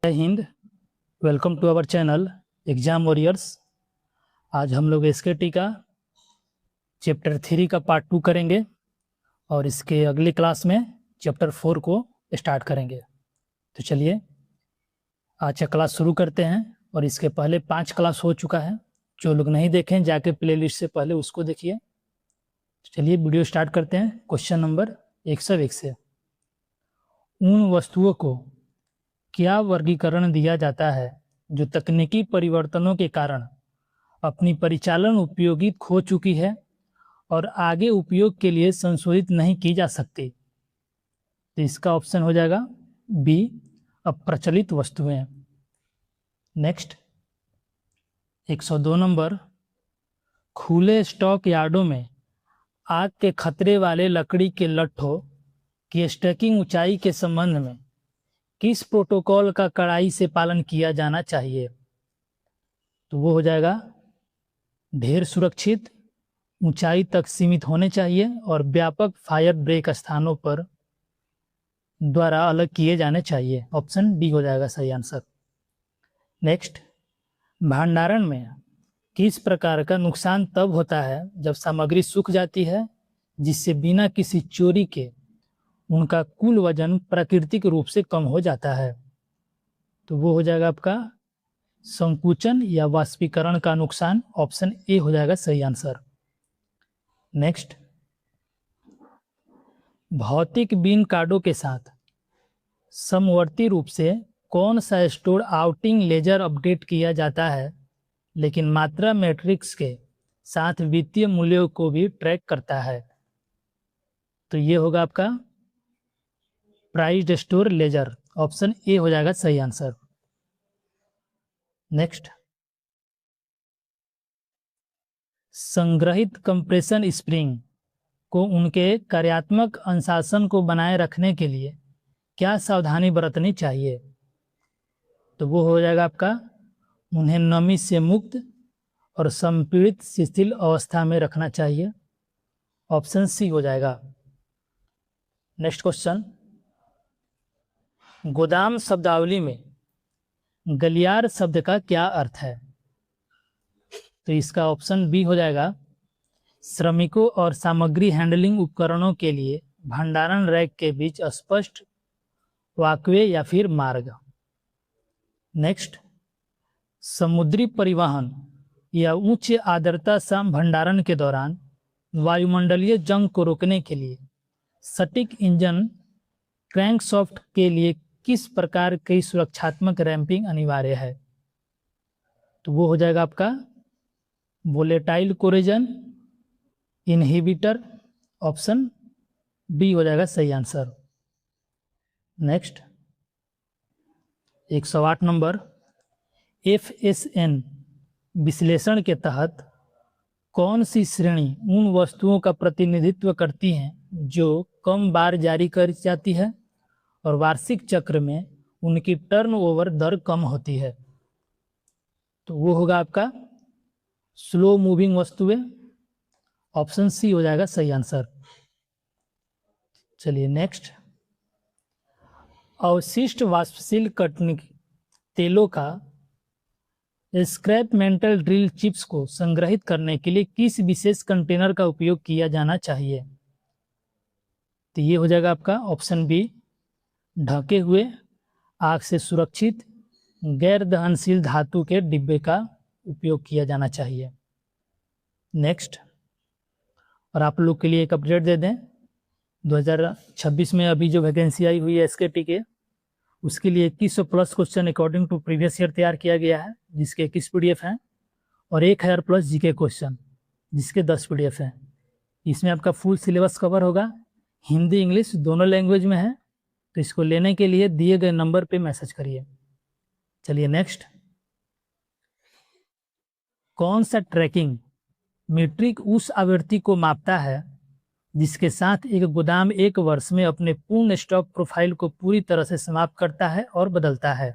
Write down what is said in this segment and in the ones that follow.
जय हिंद। Welcome to our channel exam warriors. आज हम लोग एसकेटी का चैप्टर 3 का पार्ट 2 करेंगे और इसके अगली क्लास में चैप्टर 4 को स्टार्ट करेंगे। तो चलिए आज का क्लास शुरू करते हैं। और इसके पहले 5 क्लास हो चुका है, जो लोग नहीं देखें जाके प्लेलिस्ट से पहले उसको देखिए। तो चलिए वीडियो स्टार्ट करते हैं। क्वेश्चन नंबर 101 से, उन वस्तुओं को क्या वर्गीकरण दिया जाता है जो तकनीकी परिवर्तनों के कारण अपनी परिचालन उपयोगी खो चुकी है और आगे उपयोग के लिए संशोधित नहीं की जा सकती। तो इसका ऑप्शन हो जाएगा बी, अप्रचलित वस्तुएं। नेक्स्ट 102 नंबर, खुले स्टॉक यार्डों में आग के खतरे वाले लकड़ी के लट्ठों की स्टैकिंग ऊंचाई के संबंध में किस प्रोटोकॉल का कड़ाई से पालन किया जाना चाहिए? तो वो हो जाएगा ढेर सुरक्षित, ऊंचाई तक सीमित होने चाहिए और व्यापक फायर ब्रेक स्थानों पर द्वारा अलग किए जाने चाहिए। ऑप्शन डी हो जाएगा सही आंसर। नेक्स्ट, भंडारण में किस प्रकार का नुकसान तब होता है जब सामग्री सूख जाती है जिससे बिना किसी चोरी के उनका कुल वजन प्राकृतिक रूप से कम हो जाता है? तो वो हो जाएगा आपका संकुचन या वाष्पीकरण का नुकसान। ऑप्शन ए हो जाएगा सही आंसर। नेक्स्ट, भौतिक बिन कार्डों के साथ समवर्ती रूप से कौन सा स्टोर आउटिंग लेजर अपडेट किया जाता है लेकिन मात्रा मैट्रिक्स के साथ वित्तीय मूल्यों को भी ट्रैक करता है? तो ये होगा आपका priced store laser. Option A हो जाएगा सही आंसर। नेक्स्ट, संग्रहित कंप्रेशन स्प्रिंग को उनके कार्यात्मक अनुशासन को बनाए रखने के लिए क्या सावधानी बरतनी चाहिए? तो वो हो जाएगा आपका उन्हें नमी से मुक्त और संपीड़ित शिथिल अवस्था में रखना चाहिए। ऑप्शन सी हो जाएगा। नेक्स्ट क्वेश्चन, गोदाम शब्दावली में गलियार शब्द का क्या अर्थ है? तो इसका ऑप्शन बी हो जाएगा श्रमिकों और सामग्री हैंडलिंग उपकरणों के लिए भंडारण रैक के बीच स्पष्ट वॉकवे या फिर मार्ग। नेक्स्ट, समुद्री परिवहन या उच्च आर्द्रता सम भंडारण के दौरान वायुमंडलीय जंग को रोकने के लिए सटीक इंजन क्रैंकशाफ्ट के लिए किस प्रकार की सुरक्षात्मक रैंपिंग अनिवार्य है? तो वो हो जाएगा आपका volatile corrosion inhibitor. Option D हो जाएगा सही आंसर। नेक्स्ट 108 नंबर, FSN विश्लेषण के तहत कौन सी श्रेणी उन वस्तुओं का प्रतिनिधित्व करती हैं जो कम बार जारी कर जाती है और वार्षिक चक्र में उनकी टर्नओवर दर कम होती है? तो वो होगा आपका स्लो मूविंग वस्तुएं। ऑप्शन सी हो जाएगा सही आंसर। चलिए नेक्स्ट, अवशिष्ट वाष्पशील कटनिक तेलों का स्क्रैप मेटल ड्रिल चिप्स को संग्रहित करने के लिए किस विशेष कंटेनर का उपयोग किया जाना चाहिए? तो ये हो जाएगा आपका ऑप्शन बी, ढके हुए आग से सुरक्षित गैर दहनशील धातु के डिब्बे का उपयोग किया जाना चाहिए। नेक्स्ट, और आप लोग के लिए एक अपडेट दे दें, 2026 में अभी जो वैकेंसी आई हुई है एसकेटी के, उसके लिए 2100 plus question according to previous year तैयार किया गया है, जिसके 21 PDF हैं और 1000 प्लस जीके क्वेश्चन जिसके 10 PDF हैं। इसमें आपका फुल सिलेबस कवर होगा, हिंदी इंग्लिश दोनों लैंग्वेज में है। तो इसको लेने के लिए दिए गए नंबर पे मैसेज करिए। चलिए नेक्स्ट, कौन सा ट्रैकिंग मीट्रिक उस आवृत्ति को मापता है जिसके साथ एक गोदाम एक वर्ष में अपने पूर्ण स्टॉक प्रोफाइल को पूरी तरह से समाप्त करता है और बदलता है?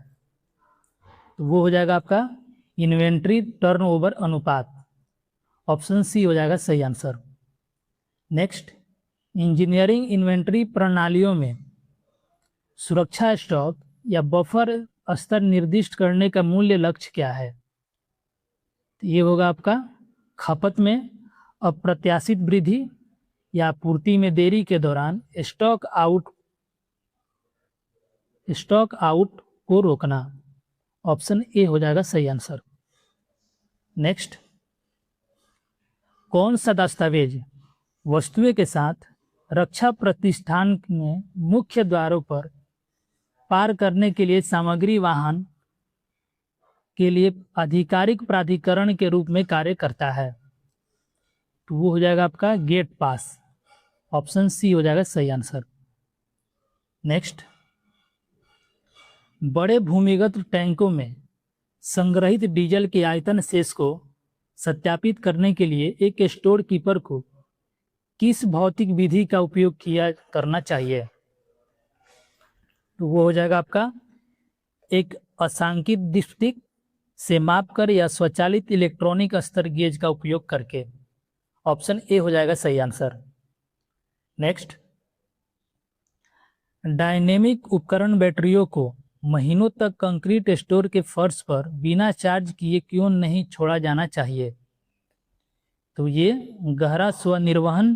तो वो हो जाएगा आपका इन्वेंट्री टर्नओवर अनुपात। ऑप्शन सी हो जाएगा सही आंसर। नेक्स्ट, इंजीनियरिंग इन्वेंट्री प्रणालियों में सुरक्षा स्टॉक या बफर स्तर निर्दिष्ट करने का मूल्य लक्ष्य क्या है? तो ये होगा आपका खपत में अप्रत्याशित वृद्धि या आपूर्ति में देरी के दौरान स्टॉक आउट को रोकना। ऑप्शन ए हो जाएगा सही आंसर। नेक्स्ट, कौन सा दस्तावेज वस्तुएं के साथ रक्षा प्रतिष्ठान में मुख्य द्वारों पर पार करने के लिए सामग्री वाहन के लिए आधिकारिक प्राधिकरण के रूप में कार्य करता है? तो वो हो जाएगा आपका गेट पास। ऑप्शन सी हो जाएगा सही आंसर। नेक्स्ट, बड़े भूमिगत टैंकों में संग्रहित डीजल के आयतन शेष को सत्यापित करने के लिए एक स्टोर कीपर को किस भौतिक विधि का उपयोग करना चाहिए? तो वो हो जाएगा आपका एक असांकित डिप्टिक से मापकर या स्वचालित इलेक्ट्रॉनिक स्तर गेज का उपयोग करके। ऑप्शन ए हो जाएगा सही आंसर। नेक्स्ट, डायनेमिक उपकरण बैटरियों को महीनों तक कंक्रीट स्टोर के फर्श पर बिना चार्ज किए क्यों नहीं छोड़ा जाना चाहिए? तो ये गहरा स्वनिर्वहन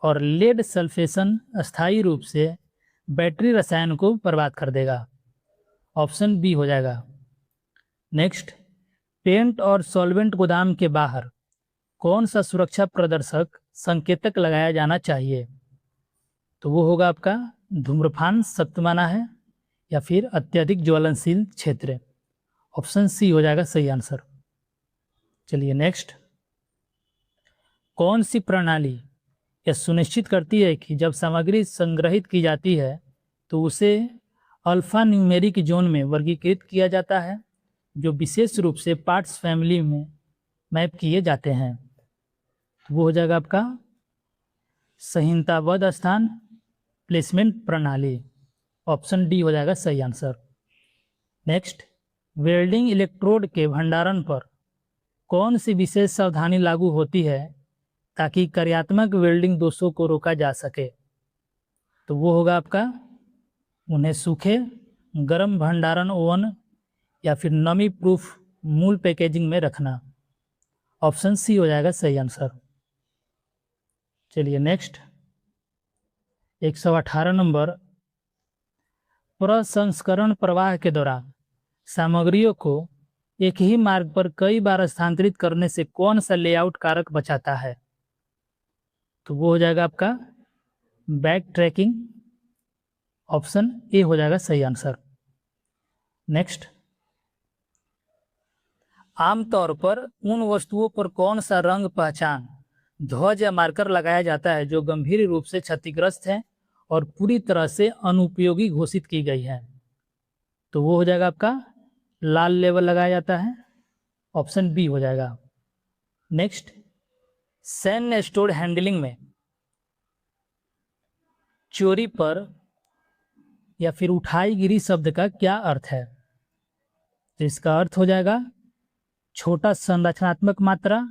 और लेड सल्फेशन अस्थायी रूप से बैटरी रसायन को बर्बाद कर देगा। ऑप्शन बी हो जाएगा। नेक्स्ट, पेंट और सॉल्वेंट गोदाम के बाहर कौन सा सुरक्षा प्रदर्शक संकेतक लगाया जाना चाहिए? तो वो होगा आपका धूम्रपान सख्त माना है या फिर अत्यधिक ज्वलनशील क्षेत्र। ऑप्शन सी हो जाएगा सही आंसर। चलिए नेक्स्ट, कौन सी प्रणाली यह सुनिश्चित करती है कि जब सामग्री संग्रहित की जाती है तो उसे अल्फा न्यूमेरिक जोन में वर्गीकृत किया जाता है जो विशेष रूप से पार्ट्स फैमिली में मैप किए जाते हैं? वो हो जाएगा आपका संहिताबद्ध स्थान प्लेसमेंट प्रणाली। ऑप्शन डी हो जाएगा सही आंसर। नेक्स्ट, वेल्डिंग इलेक्ट्रोड के भंडारण पर कौन सी विशेष सावधानी लागू होती है ताकि कार्यात्मक वेल्डिंग दोषों को रोका जा सके? तो वो होगा आपका उन्हें सूखे गर्म भंडारण ओवन या फिर नमी प्रूफ मूल पैकेजिंग में रखना। ऑप्शन सी हो जाएगा सही आंसर। चलिए नेक्स्ट, 118 नंबर, प्रसंस्करण प्रवाह के दौरान सामग्रियों को एक ही मार्ग पर कई बार स्थानांतरित करने से कौन सा लेआउट कारक बचाता है? तो वो हो जाएगा आपका बैक ट्रैकिंग। ऑप्शन ए हो जाएगा सही आंसर। नेक्स्ट, आमतौर पर उन वस्तुओं पर कौन सा रंग पहचान ध्वज या मार्कर लगाया जाता है जो गंभीर रूप से क्षतिग्रस्त है और पूरी तरह से अनुपयोगी घोषित की गई है? तो वो हो जाएगा आपका लाल लेबल लगाया जाता है। ऑप्शन बी हो जाएगा। नेक्स्ट, सैन्य स्टोर हैंडलिंग में चोरी पर या फिर उठाई गिरी शब्द का क्या अर्थ है? तो इसका अर्थ हो जाएगा छोटा संरचनात्मक मात्रा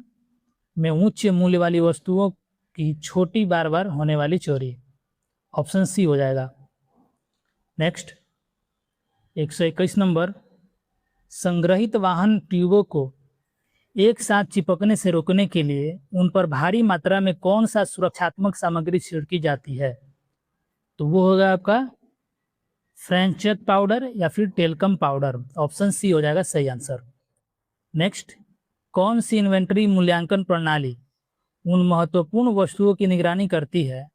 में उच्च मूल्य वाली वस्तुओं की छोटी बार बार होने वाली चोरी। ऑप्शन सी हो जाएगा। नेक्स्ट, 121 नंबर, संग्रहित वाहन ट्यूबों को एक साथ चिपकने से रोकने के लिए उन पर भारी मात्रा में कौन सा सुरक्षात्मक सामग्री छिड़की जाती है? तो वो होगा आपका फ्रेंचेट पाउडर या फिर टेल्कम पाउडर। ऑप्शन सी हो जाएगा सही आंसर। नेक्स्ट, कौन सी इन्वेंटरी मूल्यांकन प्रणाली उन महत्वपूर्ण वस्तुओं की निगरानी करती है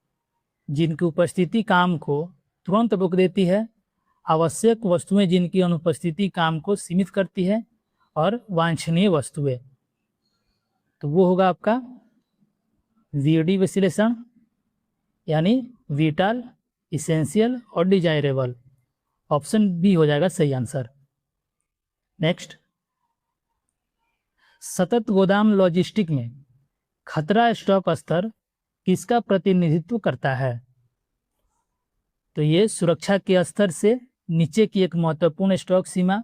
जिनकी उपस्थिति काम को तुरंत रोक देती है, आवश्यक वस्तुएं जिनकी अनुपस्थिति काम को सीमित करती है, और वांछनीय वस्तुएं? तो वो होगा आपका वीडी विश्लेषण यानी विटाल, इसेंशियल और डिजायरेबल। ऑप्शन बी हो जाएगा सही आंसर। नेक्स्ट, सतत गोदाम लॉजिस्टिक में खतरा स्टॉक स्तर किसका प्रतिनिधित्व करता है? तो ये सुरक्षा के स्तर से नीचे की एक महत्वपूर्ण स्टॉक सीमा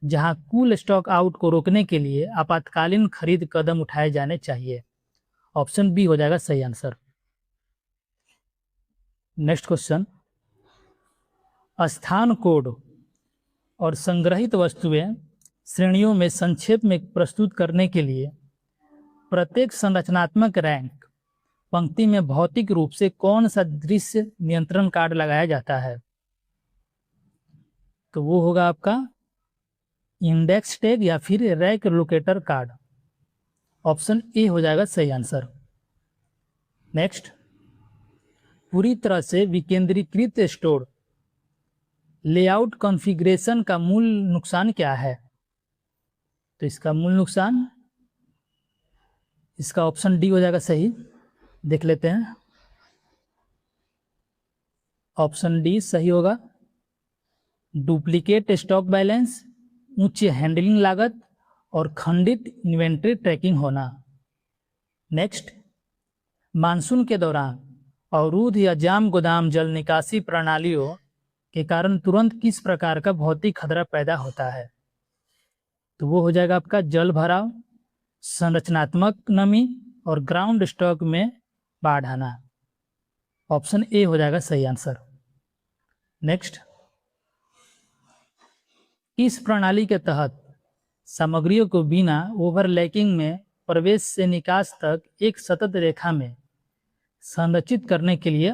जहां कुल स्टॉक आउट को रोकने के लिए आपातकालीन खरीद कदम उठाए जाने चाहिए। ऑप्शन बी हो जाएगा सही आंसर। नेक्स्ट क्वेश्चन, स्थान कोड और संग्रहित वस्तुएं श्रेणियों में संक्षेप में प्रस्तुत करने के लिए प्रत्येक संरचनात्मक रैंक पंक्ति में भौतिक रूप से कौन सा दृश्य नियंत्रण कार्ड लगाया जाता है? तो वो होगा आपका इंडेक्स टैग या फिर rack locator card. Option A हो जाएगा सही आंसर। नेक्स्ट, पूरी तरह से विकेंद्रीकृत स्टोर लेआउट कॉन्फ़िगरेशन का मूल नुकसान क्या है? तो इसका मूल नुकसान, इसका ऑप्शन डी हो जाएगा सही। देख लेते हैं, ऑप्शन डी सही होगा। डुप्लीकेट स्टॉक बैलेंस, उच्च हैंडलिंग लागत और खंडित इन्वेंट्री ट्रैकिंग होना। नेक्स्ट, मानसून के दौरान अवरुद्ध या जाम गोदाम जल निकासी प्रणालियों के कारण तुरंत किस प्रकार का भौतिक खतरा पैदा होता है? तो वो हो जाएगा आपका जल भराव, संरचनात्मक नमी और ग्राउंड स्टॉक में बाढ़ आना। ऑप्शन ए हो जाएगा सही आंसर। नेक्स्ट, इस प्रणाली के तहत सामग्रियों को बिना ओवरलैपिंग में प्रवेश से निकास तक एक सतत रेखा में संरचित करने के लिए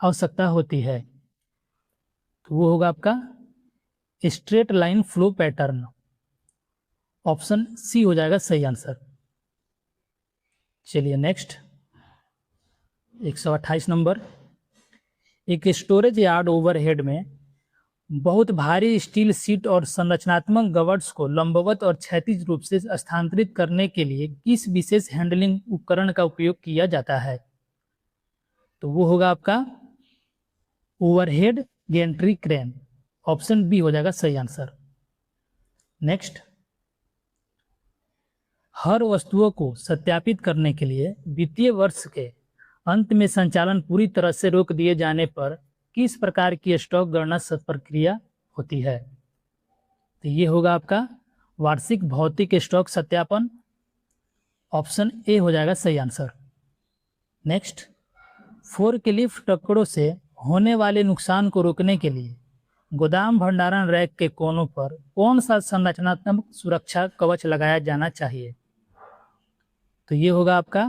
आवश्यकता होती है? तो वो होगा आपका straight line flow pattern. Option C हो जाएगा सही आंसर। चलिए नेक्स्ट, 128 नंबर, एक स्टोरेज यार्ड ओवरहेड में बहुत भारी स्टील सीट और संरचनात्मक गवर्स को लंबवत और क्षैतिज रूप से स्थानांतरित करने के लिए किस विशेष हैंडलिंग उपकरण का उपयोग किया जाता है? तो वो होगा आपका overhead gantry crane. Option B हो जाएगा सही आंसर। नेक्स्ट, हर वस्तुओं को सत्यापित करने के लिए वित्तीय वर्ष के अंत में संचालन पूरी तरह से रोक दिए जाने पर किस प्रकार की स्टॉक गणना प्रक्रिया होती है? तो ये होगा आपका वार्षिक भौतिक स्टॉक सत्यापन। ऑप्शन ए हो जाएगा सही आंसर। नेक्स्ट, फोर्कलिफ्ट टुकड़ों से होने वाले नुकसान को रोकने के लिए गोदाम भंडारण रैक के कोनों पर कौन सा संरचनात्मक सुरक्षा कवच लगाया जाना चाहिए? तो ये होगा आपका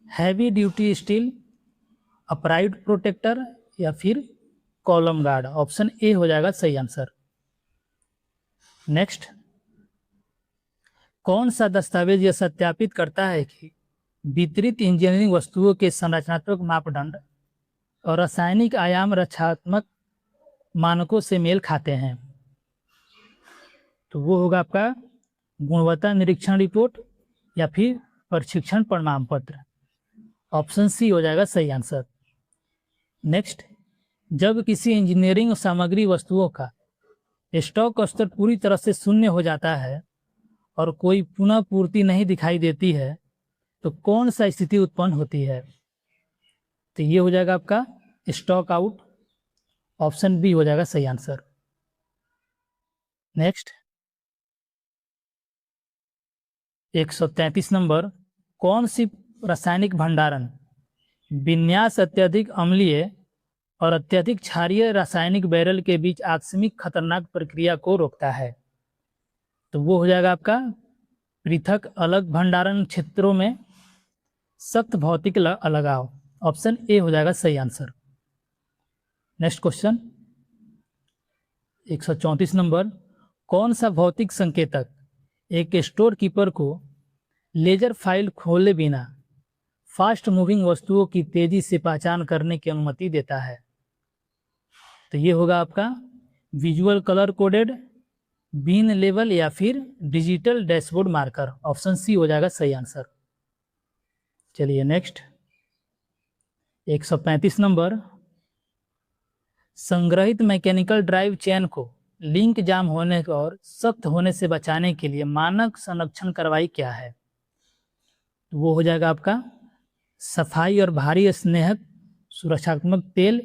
heavy duty steel, upright protector या फिर कॉलम गार्ड। ऑप्शन ए हो जाएगा सही आंसर। नेक्स्ट, कौन सा दस्तावेज यह सत्यापित करता है कि वितरित इंजीनियरिंग वस्तुओं के संरचनात्मक मापदंड और रासायनिक आयाम रक्षात्मक मानकों से मेल खाते हैं? तो वो होगा आपका गुणवत्ता निरीक्षण रिपोर्ट या फिर प्रशिक्षण प्रमाण पत्र। ऑप्शन सी हो जाएगा सही आंसर। नेक्स्ट, जब किसी इंजीनियरिंग सामग्री वस्तुओं का स्टॉक स्तर पूरी तरह से शून्य हो जाता है और कोई पुनः पूर्ति नहीं दिखाई देती है तो कौन सा स्थिति उत्पन्न होती है? तो ये हो जाएगा आपका स्टॉक आउट। ऑप्शन बी हो जाएगा सही आंसर। नेक्स्ट, 133 नंबर, कौन सी रासायनिक भंडारण विन्यास अत्यधिक अम्लीय और अत्यधिक क्षारीय रासायनिक बैरल के बीच आकस्मिक खतरनाक प्रक्रिया को रोकता है? तो वो हो जाएगा आपका पृथक अलग भंडारण क्षेत्रों में सख्त भौतिक अलगाव। ऑप्शन ए हो जाएगा सही आंसर। नेक्स्ट क्वेश्चन, 134 नंबर, कौन सा भौतिक संकेतक एक स्टोर कीपर को लेजर फाइल खोले बिना फास्ट मूविंग वस्तुओं की तेजी से पहचान करने की अनुमति देता है? तो ये होगा आपका visual colour coded, bin level या फिर digital dashboard marker. Option C हो जाएगा सही आंसर। चलिए नेक्स्ट, 135 नंबर, संग्रहित मैकेनिकल ड्राइव चेन को लिंक जाम होने और सख्त होने से बचाने के लिए मानक संरक्षण कार्रवाई क्या है? तो वो हो जाएगा आपका सफाई और भारी स्नेहक सुरक्षात्मक तेल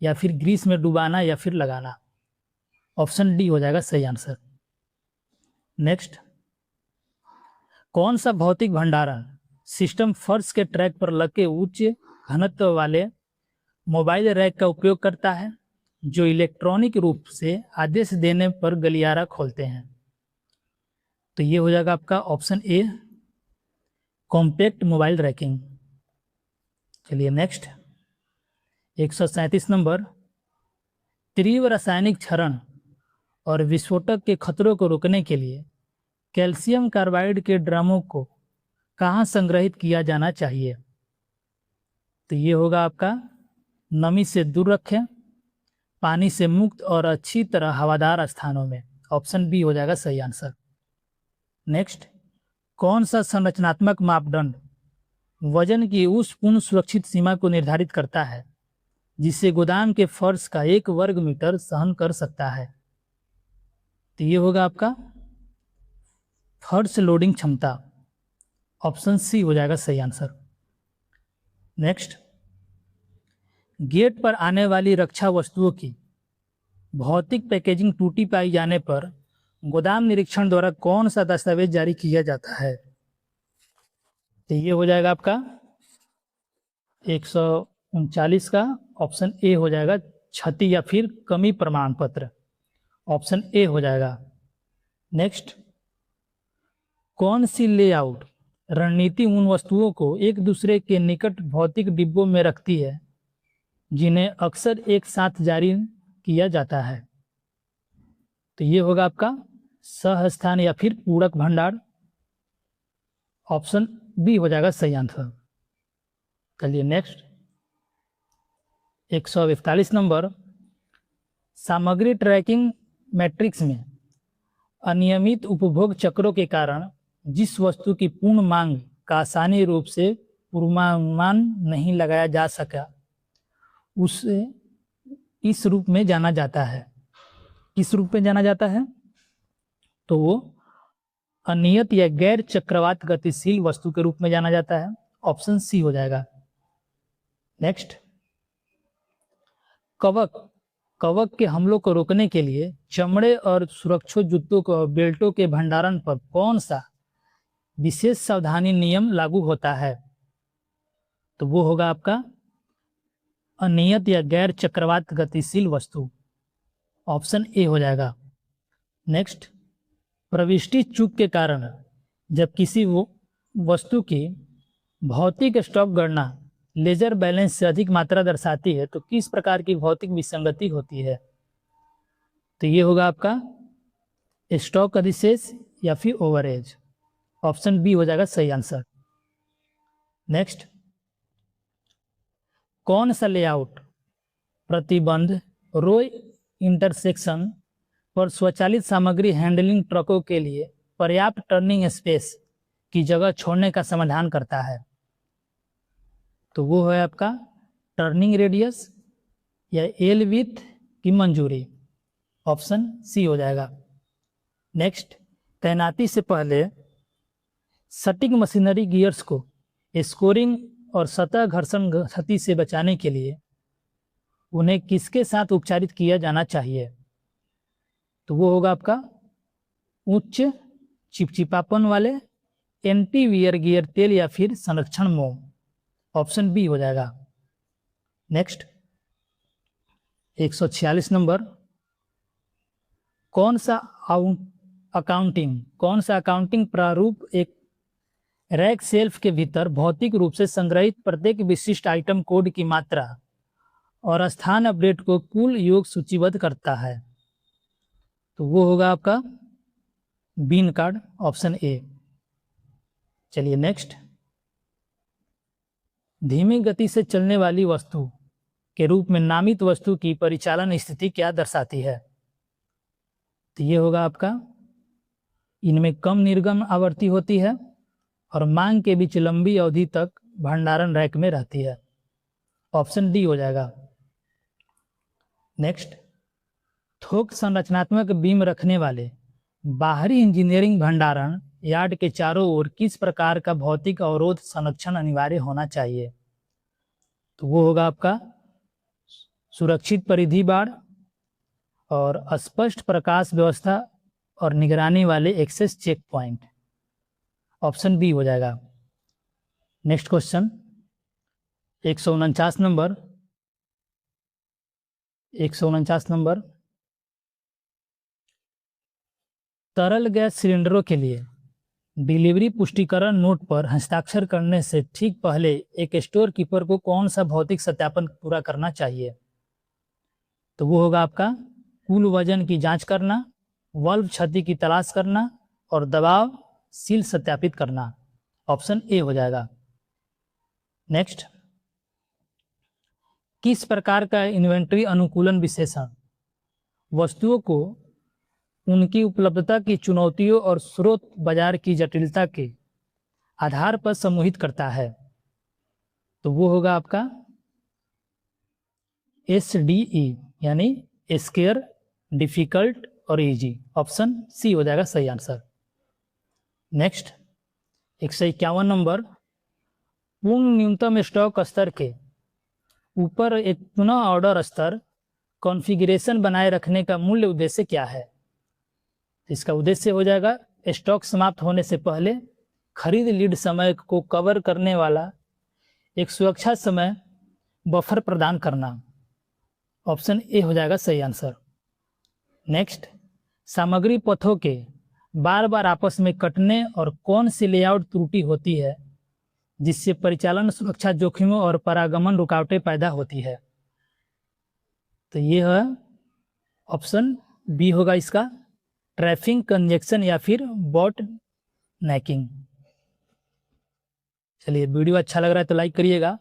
या फिर ग्रीस में डुबाना या फिर लगाना। ऑप्शन डी हो जाएगा सही आंसर। नेक्स्ट, कौन सा भौतिक भंडारण सिस्टम फर्श के ट्रैक पर लगे उच्च घनत्व वाले मोबाइल रैक का उपयोग करता है? जो इलेक्ट्रॉनिक रूप से आदेश देने पर गलियारा खोलते हैं। तो ये हो जाएगा आपका option A, compact mobile ranking. चलिए नेक्स्ट 137 नंबर, तीव्र रासायनिक क्षरण और विस्फोटक के खतरों को रोकने के लिए कैल्शियम कार्बाइड के ड्रमों को कहाँ संग्रहित किया जाना चाहिए? तो ये होगा आपका नमी से दूर रखें, पानी से मुक्त और अच्छी तरह हवादार स्थानों में। ऑप्शन बी हो जाएगा सही आंसर। नेक्स्ट, कौन सा संरचनात्मक मापदंड वजन की उस पूर्ण सुरक्षित सीमा को निर्धारित करता है जिसे गोदाम के फर्श का 1 वर्ग मीटर सहन कर सकता है? तो ये होगा आपका फर्श लोडिंग क्षमता। ऑप्शन सी हो जाएगा सही आंसर। नेक्स्ट, गेट पर आने वाली रक्षा वस्तुओं की भौतिक पैकेजिंग टूटी पाई जाने पर गोदाम निरीक्षण द्वारा कौन सा दस्तावेज जारी किया जाता है? तो ये हो जाएगा आपका 139 का ऑप्शन ए हो जाएगा, क्षति या फिर कमी प्रमाण पत्र। ऑप्शन ए हो जाएगा। नेक्स्ट, कौन सी लेआउट रणनीति उन वस्तुओं को एक दूसरे के निकट भौतिक डिब्बों में रखती है जिन्हें अक्सर एक साथ जारी किया जाता है? तो ये होगा आपका सहस्थान या फिर पूरक भंडार। ऑप्शन बी हो जाएगा सही आंसर। चलिए नेक्स्ट 141 नंबर, सामग्री ट्रैकिंग मैट्रिक्स में अनियमित उपभोग चक्रों के कारण जिस वस्तु की पूर्ण मांग का आसानी रूप से पूर्वानुमान नहीं लगाया जा सका उसे इस रूप में जाना जाता है। किस रूप में जाना जाता है? तो वो अनियत या गैर चक्रवात गतिशील वस्तु के रूप में जाना जाता है। ऑप्शन सी हो जाएगा। नेक्स्ट, कवक के हमलों को रोकने के लिए चमड़े और सुरक्षा जूतों को बेल्टों के भंडारण पर कौन सा विशेष सावधानी नियम लागू होता है? तो वो होगा आपका अनियत या गैर चक्रवात गतिशील वस्तु। ऑप्शन ए हो जाएगा। नेक्स्ट, प्रविष्टि चूक के कारण जब किसी वस्तु की भौतिक स्टॉक गणना लेजर बैलेंस से अधिक मात्रा दर्शाती है तो किस प्रकार की भौतिक विसंगति होती है? तो ये होगा आपका स्टॉक अधिशेष या फिर ओवरेज। ऑप्शन बी हो जाएगा सही आंसर। नेक्स्ट, कौन सा लेआउट प्रतिबंध रो इंटरसेक्शन पर स्वचालित सामग्री हैंडलिंग ट्रकों के लिए पर्याप्त टर्निंग स्पेस की जगह छोड़ने का समाधान करता है? तो वो है आपका टर्निंग रेडियस या एल विथ की मंजूरी। ऑप्शन सी हो जाएगा। नेक्स्ट, तैनाती से पहले सटीक मशीनरी गियर्स को स्कोरिंग और सतह घर्षण क्षति से बचाने के लिए उन्हें किसके साथ उपचारित किया जाना चाहिए? तो वो होगा आपका उच्च चिपचिपापन वाले एंटी वियर गियर तेल या फिर संरक्षण मोम। ऑप्शन बी हो जाएगा। नेक्स्ट 146 नंबर, कौन सा अकाउंटिंग प्रारूप एक रैक सेल्फ के भीतर भौतिक रूप से संग्रहित प्रत्येक विशिष्ट आइटम कोड की मात्रा और स्थान अपडेट को कुल योग सूचीबद्ध करता है? तो वो होगा आपका बीन कार्ड। Option A. चलिए नेक्स्ट, धीमी गति से चलने वाली वस्तु के रूप में नामित वस्तु की परिचालन स्थिति क्या दर्शाती है? तो ये होगा आपका इनमें कम निर्गम आवृत्ति होती है और मांग के बीच लंबी अवधि तक भंडारण रैक में रहती है। ऑप्शन डी हो जाएगा। नेक्स्ट, थोक संरचनात्मक बीम रखने वाले बाहरी इंजीनियरिंग भंडारण यार्ड के चारों ओर किस प्रकार का भौतिक अवरोध संरक्षण अनिवार्य होना चाहिए? तो वो होगा आपका सुरक्षित परिधि बाड़ और स्पष्ट प्रकाश व्यवस्था और निगरानी वाले access check point. Option B हो जाएगा। नेक्स्ट क्वेश्चन 149 नंबर, 149 नंबर, तरल गैस सिलेंडरों के लिए डिलीवरी पुष्टिकरण नोट पर हस्ताक्षर करने से ठीक पहले एक स्टोर कीपर को कौन सा भौतिक सत्यापन पूरा करना चाहिए? तो वो होगा आपका कुल वजन की जांच करना, वाल्व क्षति की तलाश करना और दबाव सील सत्यापित करना। ऑप्शन ए हो जाएगा। नेक्स्ट, किस प्रकार का इन्वेंट्री अनुकूलन विश्लेषण वस्तुओं को उनकी उपलब्धता की चुनौतियों और स्रोत बाजार की जटिलता के आधार पर समूहित करता है? तो वो होगा आपका SDE, यानी स्केयर, डिफिकल्ट और इजी। ऑप्शन सी हो जाएगा सही आंसर। नेक्स्ट, 151 नंबर, पूर्ण न्यूनतम स्टॉक स्तर के ऊपर एक पुनः ऑर्डर स्तर कॉन्फ़िगरेशन बनाए रखने का मूल्य उद्देश्य क्या है? इसका उद्देश्य हो जाएगा स्टॉक समाप्त होने से पहले खरीद लीड समय को कवर करने वाला एक सुरक्षा समय बफर प्रदान करना। ऑप्शन ए हो जाएगा सही आंसर। नेक्स्ट, सामग्री पथों के बार बार आपस में कटने और कौन सी लेआउट त्रुटि होती है जिससे परिचालन सुरक्षा जोखिमों और परागमन रुकावटें पैदा होती है? तो ये है ऑप्शन बी होगा इसका, ट्रैफिक कंजेक्शन या फिर बॉट नेकिंग। चलिए, वीडियो अच्छा लग रहा है तो लाइक करिएगा,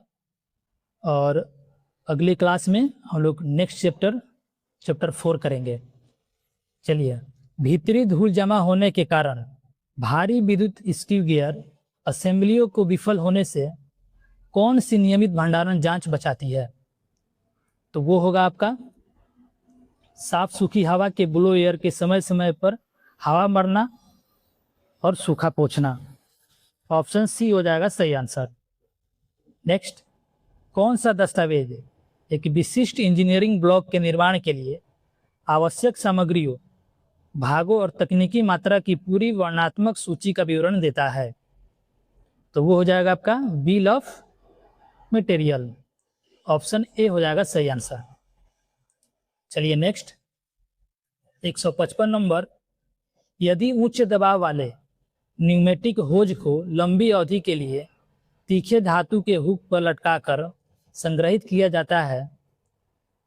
और अगली क्लास में हम लोग नेक्स्ट चैप्टर 4 करेंगे। चलिए, भीतरी धूल जमा होने के कारण भारी विद्युत स्क्रू गियर असेंबलियों को विफल होने से कौन सी नियमित भंडारण जांच बचाती है? तो वो होगा आपका साफ सूखी हवा के ब्लो एयर के समय समय पर हवा मारना और सूखा पोंछना। ऑप्शन सी हो जाएगा सही आंसर। नेक्स्ट, कौन सा दस्तावेज एक विशिष्ट इंजीनियरिंग ब्लॉक के निर्माण के लिए आवश्यक सामग्रियों, भागों और तकनीकी मात्रा की पूरी वर्णनात्मक सूची का विवरण देता है? तो वो हो जाएगा आपका bill of material. Option A हो जाएगा सही आंसर। चलिए नेक्स्ट, 155 नंबर, यदि उच्च दबाव वाले न्यूमेटिक होज को लंबी अवधि के लिए तीखे धातु के हुक पर लटकाकर संग्रहित किया जाता है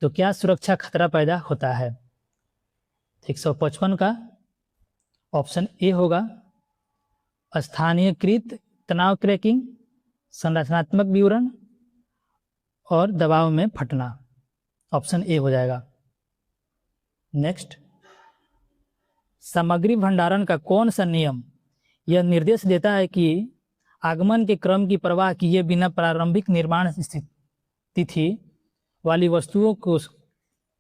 तो क्या सुरक्षा खतरा पैदा होता है? 155 का ऑप्शन ए होगा स्थानीयकृत तनाव क्रैकिंग, संरचनात्मक विवरण और दबाव में फटना। ऑप्शन ए हो जाएगा। नेक्स्ट, सामग्री भंडारण का कौन सा नियम यह निर्देश देता है कि आगमन के क्रम की परवाह किए बिना प्रारंभिक निर्माण तिथि वाली वस्तुओं को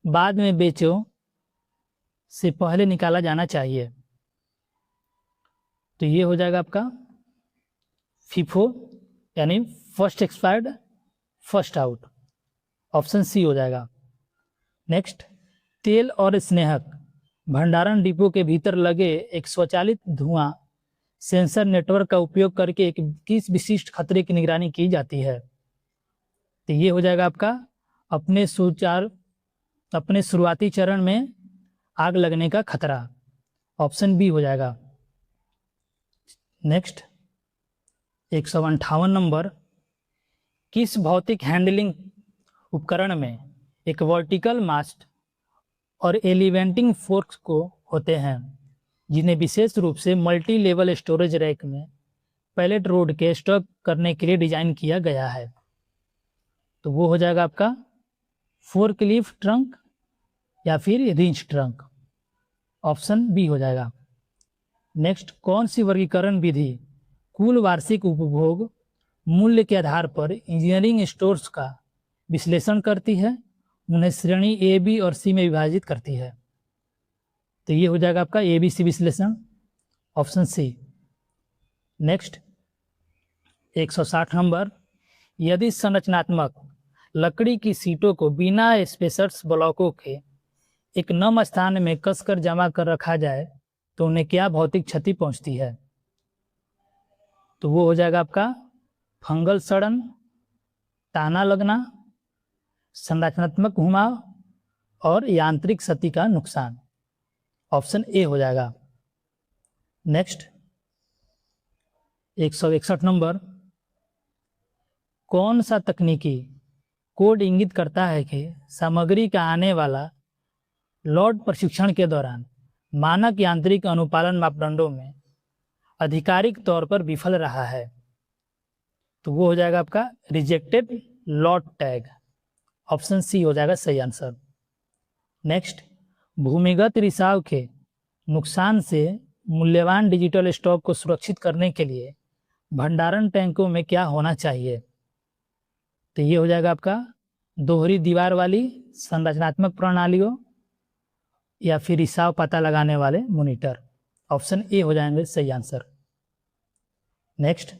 बाद में बेचों से पहले निकाला जाना चाहिए? तो ये हो जाएगा आपका फीफो, यानी first expired first out. Option C हो जाएगा। नेक्स्ट, तेल और स्नेहक भंडारण डिपो के भीतर लगे एक स्वचालित धुआं सेंसर नेटवर्क का उपयोग करके एक किस विशिष्ट खतरे की निगरानी की जाती है? तो ये हो जाएगा आपका अपने शुरुआती चरण में आग लगने का खतरा। ऑप्शन बी हो जाएगा। नेक्स्ट, 158 नंबर, किस भौतिक हैंडलिंग उपकरण में एक वर्टिकल मास्ट और एलिवेंटिंग फोर्क्स को होते हैं जिन्हें विशेष रूप से मल्टी लेवल स्टोरेज रैक में पैलेट रोड के स्टॉक करने के लिए डिजाइन किया गया है? तो वो हो जाएगा आपका फोर्कलिफ्ट ट्रंक या फिर रिंच ट्रंक। ऑप्शन बी हो जाएगा। नेक्स्ट, कौन सी वर्गीकरण विधि कुल वार्षिक उपभोग मूल्य के आधार पर इंजीनियरिंग स्टोर्स का विश्लेषण करती है, उन्हें श्रेणी ए, बी और सी में विभाजित करती है? तो ये हो जाएगा आपका ABC विश्लेषण। Option C. नेक्स्ट, 160 नंबर, यदि संरचनात्मक लकड़ी की सीटों को बिना स्पेसर्स ब्लॉकों के एक नम स्थान में कसकर जमा कर रखा जाए तो उन्हें क्या भौतिक क्षति पहुंचती है? तो वो हो जाएगा आपका फंगल सड़न, ताना लगना, संरचनात्मक घुमाव और यांत्रिक क्षति का नुकसान। ऑप्शन ए हो जाएगा। नेक्स्ट 161 नंबर, कौन सा तकनीकी कोड इंगित करता है कि सामग्री का आने वाला लोड प्रशिक्षण के दौरान मानक यांत्रिक अनुपालन मापदंडों में आधिकारिक तौर पर विफल रहा है? तो वो हो जाएगा आपका rejected lot tag. Option C हो जाएगा सही आंसर। नेक्स्ट, भूमिगत रिसाव के नुकसान से मूल्यवान डिजिटल स्टॉक को सुरक्षित करने के लिए भंडारण टैंकों में क्या होना चाहिए? तो ये हो जाएगा आपका दोहरी दीवार वाली संरचनात्मक प्रणालियों या फिर रिसाव पता लगाने वाले मॉनिटर। ऑप्शन ए हो जाएंगे सही आंसर। नेक्स्ट,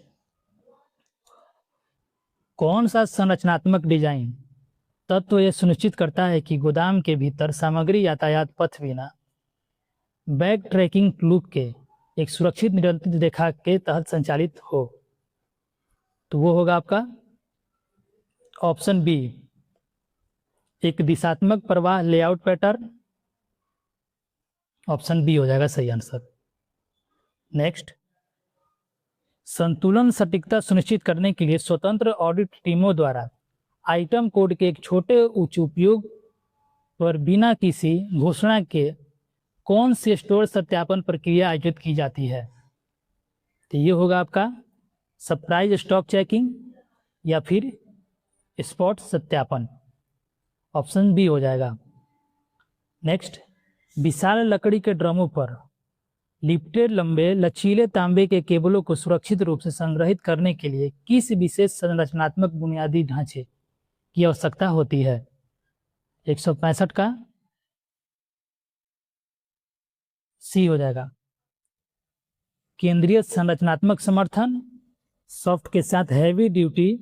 कौन सा संरचनात्मक डिजाइन तत्व यह सुनिश्चित करता है कि गोदाम के भीतर सामग्री यातायात पथ बिना बैक ट्रैकिंग लूप के एक सुरक्षित निरंतर रेखा के तहत संचालित हो? तो वो होगा आपका ऑप्शन बी, एक दिशात्मक प्रवाह लेआउट पैटर्न। ऑप्शन बी हो जाएगा सही आंसर। नेक्स्ट, संतुलन सटीकता सुनिश्चित करने के लिए स्वतंत्र ऑडिट टीमों द्वारा आइटम कोड के एक छोटे उच्च उपयोग पर बिना किसी घोषणा के कौन सी स्टोर सत्यापन प्रक्रिया आयोजित की जाती है? तो ये होगा आपका सरप्राइज स्टॉक चेकिंग या फिर स्पॉट सत्यापन। ऑप्शन बी हो जाएगा। नेक्स्ट, विशाल लकड़ी के ड्रमों पर लिपटेड लंबे लचीले तांबे के केबलों को सुरक्षित रूप से संग्रहित करने के लिए किस विशेष संरचनात्मक बुनियादी ढांचे की आवश्यकता होती है? 165 का सी हो जाएगा, केंद्रीय संरचनात्मक समर्थन सॉफ्ट के साथ heavy duty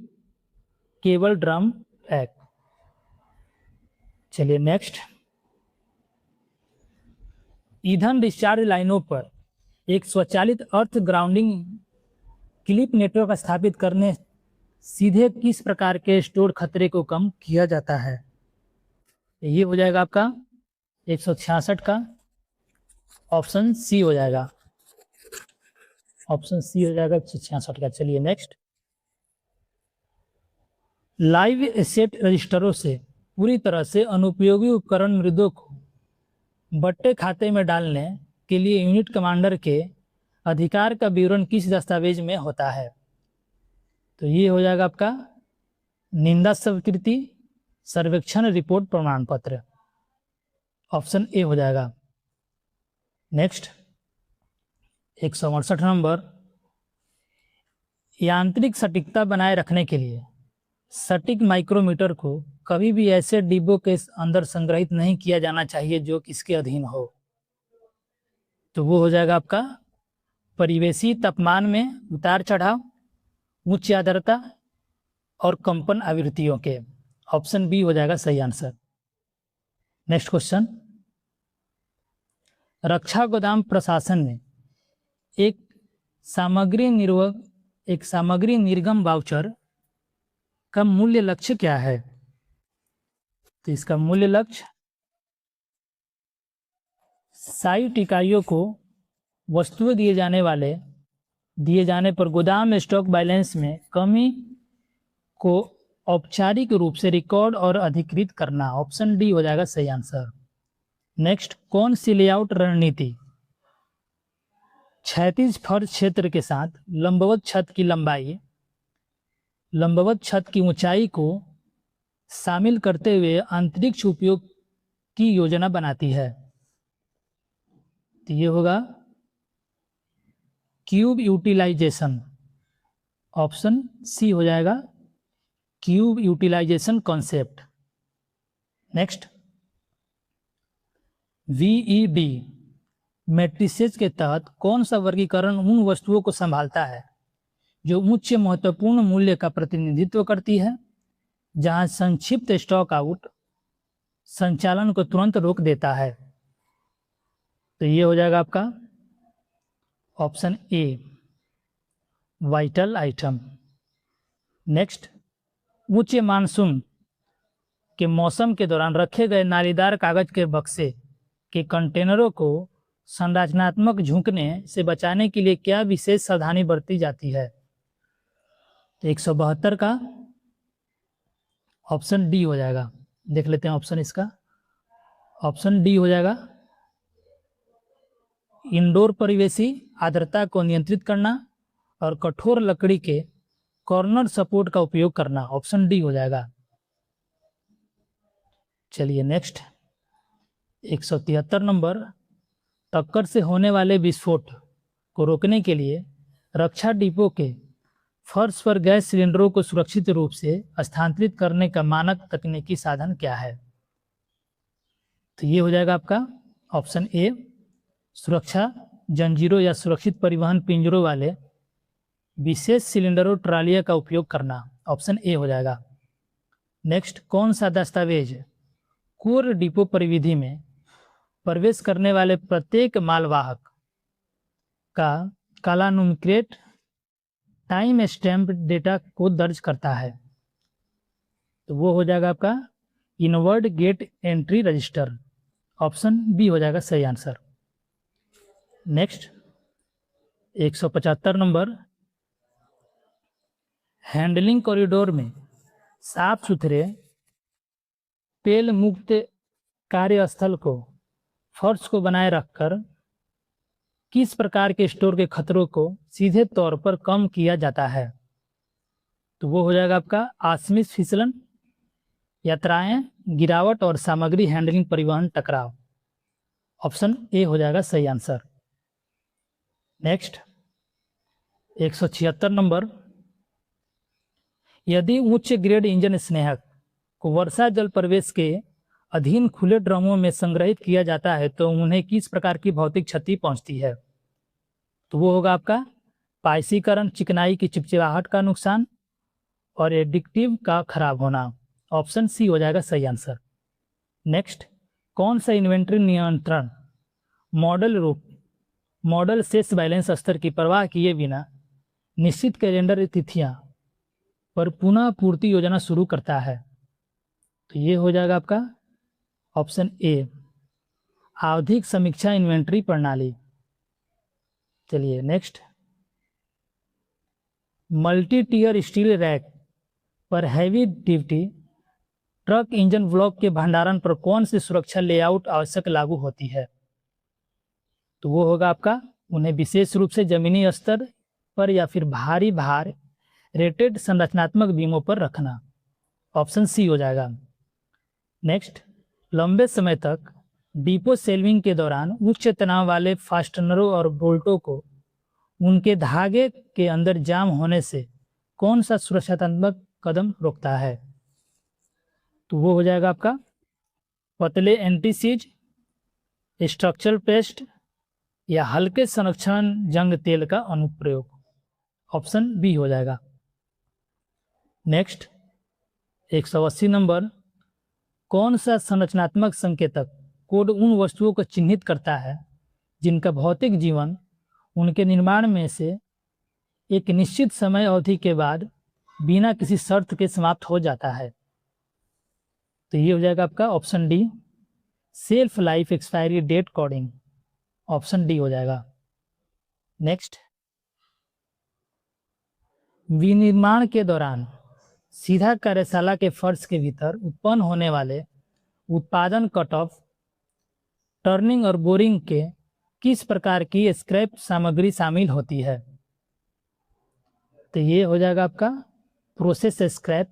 cable drum pack. चलिए नेक्स्ट, ईंधन डिस्चार्ज लाइनों पर एक स्वचालित अर्थ ग्राउंडिंग क्लिप नेटवर्क स्थापित करने सीधे किस प्रकार के स्टोर खतरे को कम किया जाता है? ये हो जाएगा आपका 166 का ऑप्शन सी हो जाएगा। ऑप्शन सी हो जाएगा 166 का। चलिए नेक्स्ट, लाइव एसेट रजिस्टरों से पूरी तरह से अनुपयोगी उपकरण मृदों को बट्टे खाते में डालने के लिए यूनिट कमांडर के अधिकार का विवरण किस दस्तावेज में होता है? तो ये हो जाएगा आपका निंदा स्वीकृति सर्वेक्षण रिपोर्ट प्रमाण पत्र। ऑप्शन ए हो जाएगा। नेक्स्ट 168 नंबर, यांत्रिक सटीकता बनाए रखने के लिए सटीक माइक्रोमीटर को कभी भी ऐसे डिब्बों के अंदर संग्रहित नहीं किया जाना चाहिए जो किसके अधीन हो? तो वो हो जाएगा आपका परिवेशी तापमान में उतार चढ़ाव, उच्च आर्द्रता और कंपन आवृत्तियों के। ऑप्शन बी हो जाएगा सही आंसर। नेक्स्ट क्वेश्चन, रक्षा गोदाम प्रशासन ने एक सामग्री निर्गम वाउचर का मूल्य लक्ष्य क्या है? तो इसका मूल्य लक्ष्य साइट इकाइयों को वस्तुएं दिए जाने पर गोदाम स्टॉक बैलेंस में कमी को औपचारिक रूप से रिकॉर्ड और अधिकृत करना। ऑप्शन डी हो जाएगा सही आंसर। नेक्स्ट, कौन सी लेआउट रणनीति क्षैतिज फर्श क्षेत्र के साथ लंबवत छत की ऊंचाई को शामिल करते हुए अंतरिक्ष उपयोग की योजना बनाती है? तो ये होगा क्यूब यूटिलाइजेशन। ऑप्शन सी हो जाएगा cube utilisation concept. Next, VED matrices के तहत कौन सा वर्गीकरण उन वस्तुओं को संभालता है जो उच्च महत्वपूर्ण मूल्य का प्रतिनिधित्व करती है, जहां संक्षिप्त स्टॉक आउट संचालन को तुरंत रोक देता है? तो ये हो जाएगा आपका option a vital item. Next, उच्च मानसून के मौसम के दौरान रखे गए नालीदार कागज के बक्से के कंटेनरों को संरचनात्मक झुकने से बचाने के लिए क्या विशेष सावधानी बरती जाती है? तो 172 का ऑप्शन डी हो जाएगा। देख लेते हैं ऑप्शन इसका। ऑप्शन डी हो जाएगा, इंडोर परिवेशी आर्द्रता को नियंत्रित करना और कठोर लकड़ी के कॉर्नर सपोर्ट का उपयोग करना। ऑप्शन डी हो जाएगा। चलिए नेक्स्ट 173 नंबर, टक्कर से होने वाले विस्फोट को रोकने के लिए रक्षा डिपो के फर्श पर गैस सिलेंडरों को सुरक्षित रूप से स्थानांतरित करने का मानक तकनीकी साधन क्या है? तो ये हो जाएगा आपका ऑप्शन ए, सुरक्षा जंजीरों या सुरक्षित परिवहन पिंजरों वाले विशेष सिलेंडरों ट्रालियों का उपयोग करना। ऑप्शन ए हो जाएगा। नेक्स्ट, कौन सा दस्तावेज कोर डिपो परिविधि में प्रवेश करने वाले प्रत्येक मालवाहक का कालानुक्रमित टाइम स्टैम्प डेटा को दर्ज करता है? तो वो हो जाएगा आपका inward gate entry register. Option B हो जाएगा सही answer. Next 175 number, handling corridor में साफ सुथरे तेल मुक्त कार्यस्थल को फर्श को बनाए रखकर किस प्रकार के स्टोर के खतरों को सीधे तौर पर कम किया जाता है? तो वो हो जाएगा आपका आकस्मिक फिसलन, यात्राएं, गिरावट और सामग्री हैंडलिंग परिवहन टकराव। ऑप्शन ए हो जाएगा सही आंसर। नेक्स्ट 176 नंबर, यदि उच्च ग्रेड इंजन स्नेहक को वर्षा जल प्रवेश के अधीन खुले ड्रमों में संग्रहित किया जाता है तो उन्हें किस प्रकार की भौतिक क्षति पहुंचती है? तो वो होगा आपका पाइसीकरण, चिकनाई की चिपचिपाहट का नुकसान और एडिक्टिव का खराब होना। ऑप्शन सी हो जाएगा सही आंसर। नेक्स्ट, कौन सा इन्वेंट्री नियंत्रण मॉडल शेष बैलेंस स्तर की परवाह किए बिना निश्चित कैलेंडर तिथियां पर पुनः पूर्ति योजना शुरू करता है? तो ये हो जाएगा आपका ऑप्शन ए, आवधिक समीक्षा इन्वेंट्री प्रणाली। चलिए next, multi tier steel rack पर heavy duty truck engine block के भंडारण पर कौन सी सुरक्षा लेआउट आवश्यक लागू होती है? तो वो होगा आपका उन्हें विशेष रूप से जमीनी स्तर पर या फिर भारी भार रेटेड संरचनात्मक बीमों पर रखना। ऑप्शन सी हो जाएगा। नेक्स्ट, लंबे समय तक डिपो शेल्विंग के दौरान उच्च तनाव वाले फास्टनरों और बोल्टों को उनके धागे के अंदर जाम होने से कौन सा सुरक्षात्मक कदम रोकता है? तो वो हो जाएगा आपका पतले एंटीसीज, स्ट्रक्चरल पेस्ट या हल्के संरक्षण जंग तेल का अनुप्रयोग। ऑप्शन बी हो जाएगा। नेक्स्ट 180 नंबर, कौन सा संरचनात्मक संकेतक कोड उन वस्तुओं को चिन्हित करता है जिनका भौतिक जीवन उनके निर्माण में से एक निश्चित समय अवधि के बाद बिना किसी शर्त के समाप्त हो जाता है? तो ये हो जाएगा आपका option D, self life expiry date coding. Option D हो जाएगा। नेक्स्ट, विनिर्माण के दौरान सीधा कार्यशाला के फर्श के भीतर उत्पन्न होने वाले उत्पादन कट ऑफ, टर्निंग और बोरिंग के किस प्रकार की स्क्रैप सामग्री शामिल होती है? तो ये हो जाएगा आपका प्रोसेस स्क्रैप।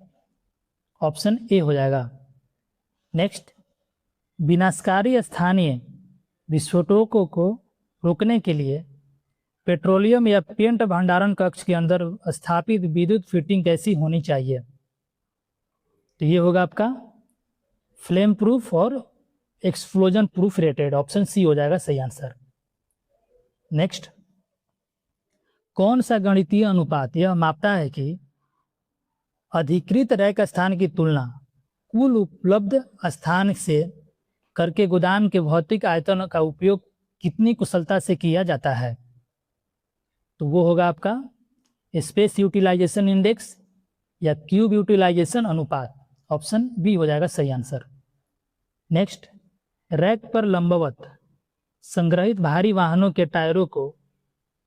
ऑप्शन ए हो जाएगा। नेक्स्ट, विनाशकारी स्थानीय विस्फोटकों को रोकने के लिए पेट्रोलियम या पेंट भंडारण कक्ष के अंदर स्थापित विद्युत फिटिंग कैसी होनी चाहिए? तो ये होगा आपका फ्लेम प्रूफ और explosion proof rated. Option C हो जाएगा सही आंसर। नेक्स्ट, कौन सा गणितीय अनुपात यह मापता है कि अधिकृत रैक स्थान की तुलना कुल उपलब्ध स्थान से करके गोदाम के भौतिक आयतन का उपयोग कितनी कुशलता से किया जाता है? तो वो होगा आपका स्पेस यूटिलाइजेशन इंडेक्स या क्यूब यूटिलाइजेशन अनुपात। ऑप्शन बी हो जाएगा सही आंसर। नेक्स्ट, रैक पर लंबवत संग्रहित भारी वाहनों के टायरों को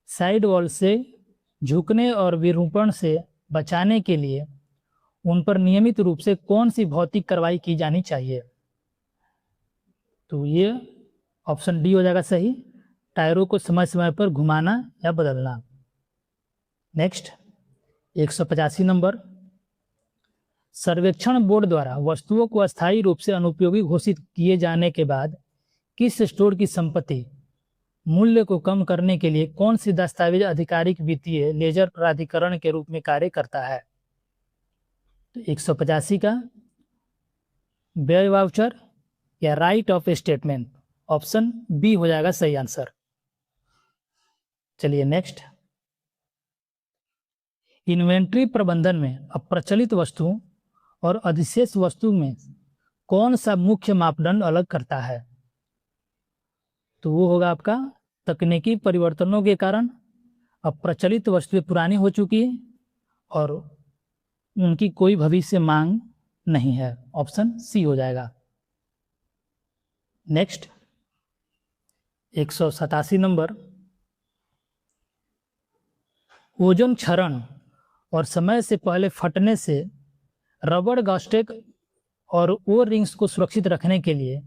साइड वॉल से झुकने और विरूपण से बचाने के लिए उन पर नियमित रूप से कौन सी भौतिक कार्रवाई की जानी चाहिए? तो ये ऑप्शन डी हो जाएगा सही, टायरों को समय समय पर घुमाना या बदलना। नेक्स्ट, 185 नंबर, सर्वेक्षण बोर्ड द्वारा वस्तुओं को अस्थायी रूप से अनुपयोगी घोषित किए जाने के बाद किस स्टोर की संपत्ति मूल्य को कम करने के लिए कौन सी दस्तावेज आधिकारिक वित्तीय लेजर प्राधिकरण के रूप में कार्य करता है? तो 185 का व्यय वाउचर या write off statement, option B हो जाएगा सही आंसर। चलिए नेक्स्ट, इन्वेंट्री प्रबंधन में अप्रचलित वस्तुओं और अधिशेष वस्तु में कौन सा मुख्य मापदंड अलग करता है? तो वो होगा आपका तकनीकी परिवर्तनों के कारण अप्रचलित वस्तुएं पुरानी हो चुकी है और उनकी कोई भविष्य मांग नहीं है, ऑप्शन सी हो जाएगा। नेक्स्ट, 187 नंबर, ओजोन क्षरण और समय से पहले फटने से रबड़ गास्केट और ओ रिंग्स को सुरक्षित रखने के लिए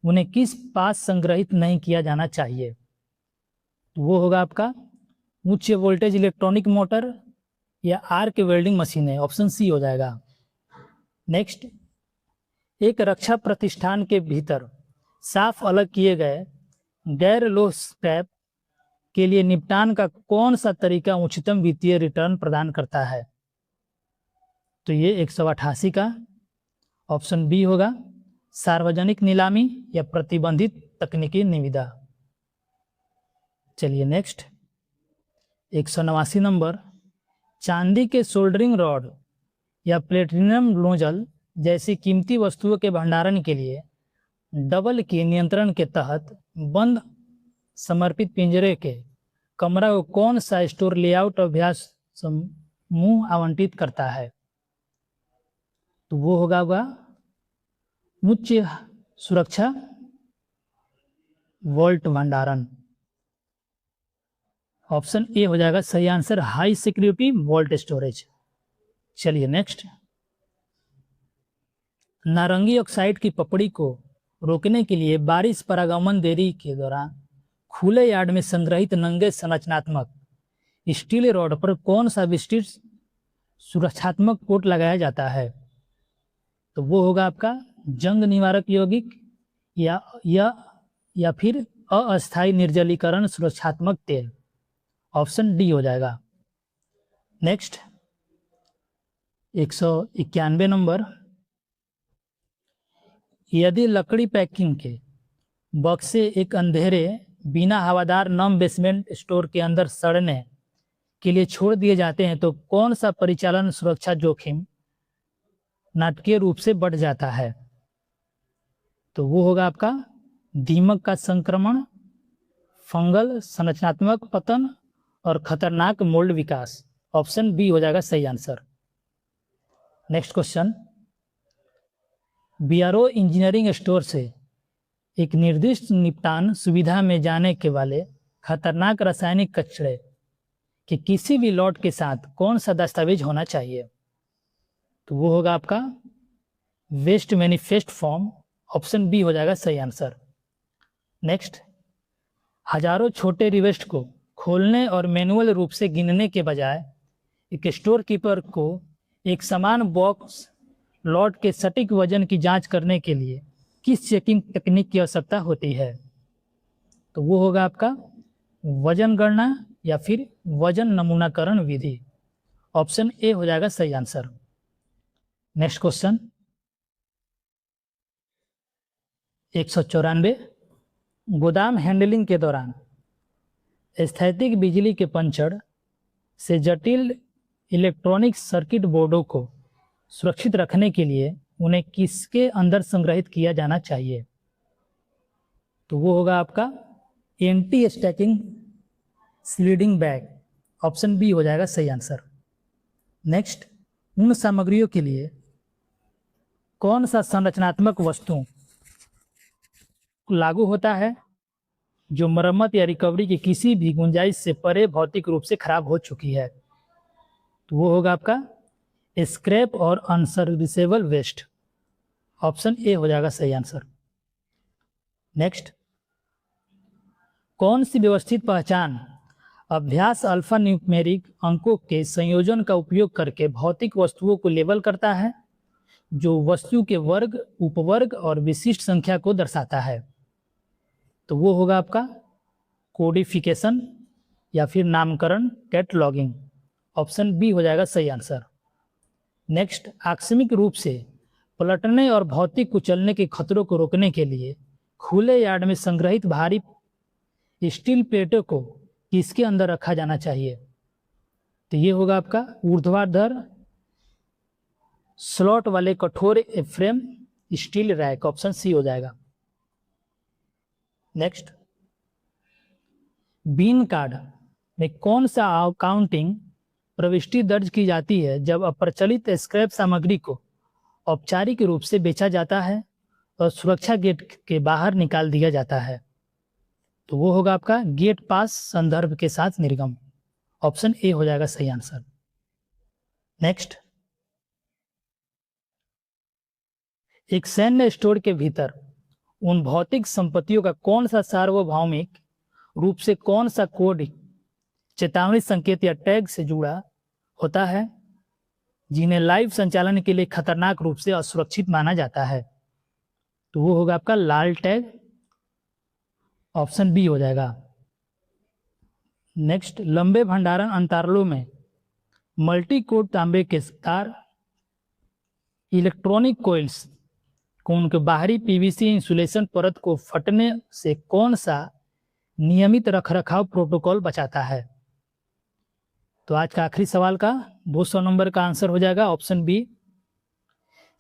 उन्हें किस पास संग्रहित नहीं किया जाना चाहिए? तो वो होगा आपका उच्च वोल्टेज इलेक्ट्रॉनिक मोटर या आर्क वेल्डिंग मशीनें, ऑप्शन सी हो जाएगा। नेक्स्ट, एक रक्षा प्रतिष्ठान के भीतर साफ अलग किए गए गैर लोह स्क्रैप के लिए निपटान का कौन सा तरीका उच्चतम वित्तीय रिटर्न प्रदान करता है? तो ये 188 का ऑप्शन बी होगा, सार्वजनिक नीलामी या प्रतिबंधित तकनीकी निविदा। चलिए नेक्स्ट, 189 नंबर, चांदी के सोल्डरिंग रॉड या प्लेटिनम नोजल जैसी कीमती वस्तुओं के भंडारण के लिए डबल की नियंत्रण के तहत बंद समर्पित पिंजरे के कमरा को कौन सा स्टोर लेआउट अभ्यास समूह आवंटित करता है? तो वो होगा उच्च सुरक्षा वॉल्ट भंडारण, ऑप्शन ए हो जाएगा सही answer, high security vault storage. चलिए नेक्स्ट, नारंगी ऑक्साइड की पपड़ी को रोकने के लिए बारिश परागमन देरी के दौरान खुले यार्ड में संग्रहित नंगे संरचनात्मक स्टील रॉड पर कौन सा विस्तृत सुरक्षात्मक कोट लगाया जाता है? तो वो होगा आपका जंग निवारक यौगिक या फिर अस्थायी निर्जलीकरण सुरक्षात्मक तेल, ऑप्शन डी हो जाएगा। नेक्स्ट, 191 नंबर, यदि लकड़ी पैकिंग के बक्से एक अंधेरे बिना हवादार नम बेसमेंट स्टोर के अंदर सड़ने के लिए छोड़ दिए जाते हैं तो कौन सा परिचालन सुरक्षा जोखिम नाटकीय रूप से बढ़ जाता है? तो वो होगा आपका दीमक का संक्रमण, फंगल संरचनात्मक पतन और खतरनाक मोल्ड विकास, ऑप्शन बी हो जाएगा सही answer. Next question, BRO engineering store से एक निर्दिष्ट निपटान सुविधा में जाने के वाले खतरनाक रासायनिक कचरे के किसी भी लॉट के साथ कौन सा दस्तावेज होना चाहिए? तो वो होगा आपका waste manifest form, option B हो जाएगा सही आंसर। नेक्स्ट, हजारों छोटे रिवेस्ट को खोलने और मैनुअल रूप से गिनने के बजाय एक स्टोर कीपर को एक समान बॉक्स लॉट के सटीक वजन की जांच करने के लिए किस चेकिंग तकनीक की आवश्यकता होती है? तो वो होगा आपका वजन गणना या फिर वजन नमूनाकरण विधि, ऑप्शन ए हो जाएगा सही आंसर। नेक्स्ट क्वेश्चन, 194, गोदाम हैंडलिंग के दौरान स्थैतिक बिजली के पंचर से जटिल इलेक्ट्रॉनिक सर्किट बोर्डों को सुरक्षित रखने के लिए उन्हें किसके अंदर संग्रहित किया जाना चाहिए? तो वो होगा आपका anti stacking sliding bag, option B हो जाएगा सही आंसर। नेक्स्ट, उन सामग्रियों के लिए कौन सा संरचनात्मक वस्तु लागू होता है जो मरम्मत या रिकवरी की किसी भी गुंजाइश से परे भौतिक रूप से खराब हो चुकी है? तो वो होगा आपका स्क्रैप और अनसर्विसेबल वेस्ट। ऑप्शन ए हो जाएगा सही आंसर। नेक्स्ट, कौन सी व्यवस्थित पहचान अभ्यास अल्फा न्यूमेरिक अंकों के संयोजन का उपयोग करके भौतिक वस्तुओं को लेबल करता है जो वस्तु के वर्ग, उपवर्ग और विशिष्ट संख्या को दर्शाता है? तो वो होगा आपका कोडिफिकेशन या फिर नामकरण, कैटलॉगिंग। ऑप्शन बी हो जाएगा सही आंसर। नेक्स्ट, आकस्मिक रूप से पलटने और भौतिक कुचलने के खतरों को रोकने के लिए खुले यार्ड में संग्रहित भारी स्टील प्लेटों को किसके अंदर रखा जाना चाहिए? तो ये होगा आपका ऊर्ध्वाधर स्लॉट वाले कठोर frame steel rack. Option C हो जाएगा। नेक्स्ट, बीन कार्ड में कौन सा अकाउंटिंग प्रविष्टि दर्ज की जाती है जब अप्रचलित स्क्रैप सामग्री को औपचारिक रूप से बेचा जाता है और सुरक्षा गेट के बाहर निकाल दिया जाता है? तो वो होगा आपका गेट पास संदर्भ के साथ निर्गम। ऑप्शन ए हो जाएगा सही आंसर। नेक्स्ट, एक सैन्य स्टोर के भीतर उन भौतिक संपत्तियों का कौन सा सार्वभौमिक रूप से कौन सा कोड चेतावनी संकेत या टैग से जुड़ा होता है जिन्हें लाइव संचालन के लिए खतरनाक रूप से असुरक्षित माना जाता है? तो वो होगा आपका लाल टैग। ऑप्शन बी हो जाएगा। नेक्स्ट, लंबे भंडारण अंतरालों में मल्टी कोड तांबे के तार इलेक्ट्रॉनिक कोइल्स को उनके बाहरी पीवीसी इंसुलेशन परत को फटने से कौन सा नियमित रखरखाव प्रोटोकॉल बचाता है? तो आज का आखिरी सवाल का 200 नंबर का आंसर हो जाएगा ऑप्शन बी,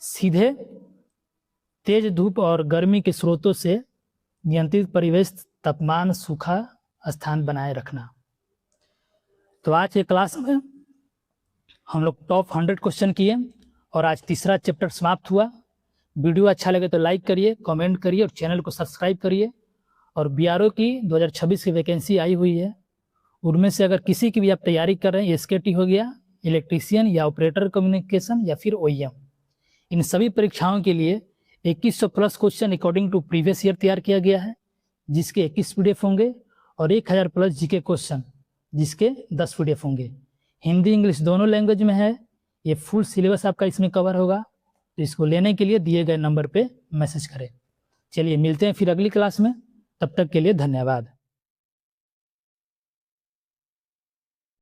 सीधे तेज धूप और गर्मी के स्रोतों से नियंत्रित परिवेश, तापमान, सूखा स्थान बनाए रखना। तो आज के क्लास में हम लोग टॉप 100 क्वेश्चन किए और आज तीसरा चैप्टर समाप्त हुआ। वीडियो अच्छा लगे तो लाइक करिए, कमेंट करिए और चैनल को सब्सक्राइब करिए। और बीआरओ की 2026 की वैकेंसी आई हुई है, उनमें से अगर किसी की भी आप तैयारी कर रहे हैं, एसकेटी हो गया, इलेक्ट्रीशियन या ऑपरेटर कम्युनिकेशन या फिर ओईएम, इन सभी परीक्षाओं के लिए 2100 plus question according to previous year तैयार किया गया है, जिसके 21 पीडीएफ होंगे और 1000 प्लस जीके क्वेश्चन जिसके 10 पीडीएफ होंगे। हिंदी इंग्लिश दोनों लैंग्वेज में है। ये फुल सिलेबस आपका इसमें कवर होगा। तो इसको लेने के लिए दिए गए नंबर पे मैसेज करें। चलिए मिलते हैं फिर अगली क्लास में, तब तक के लिए धन्यवाद।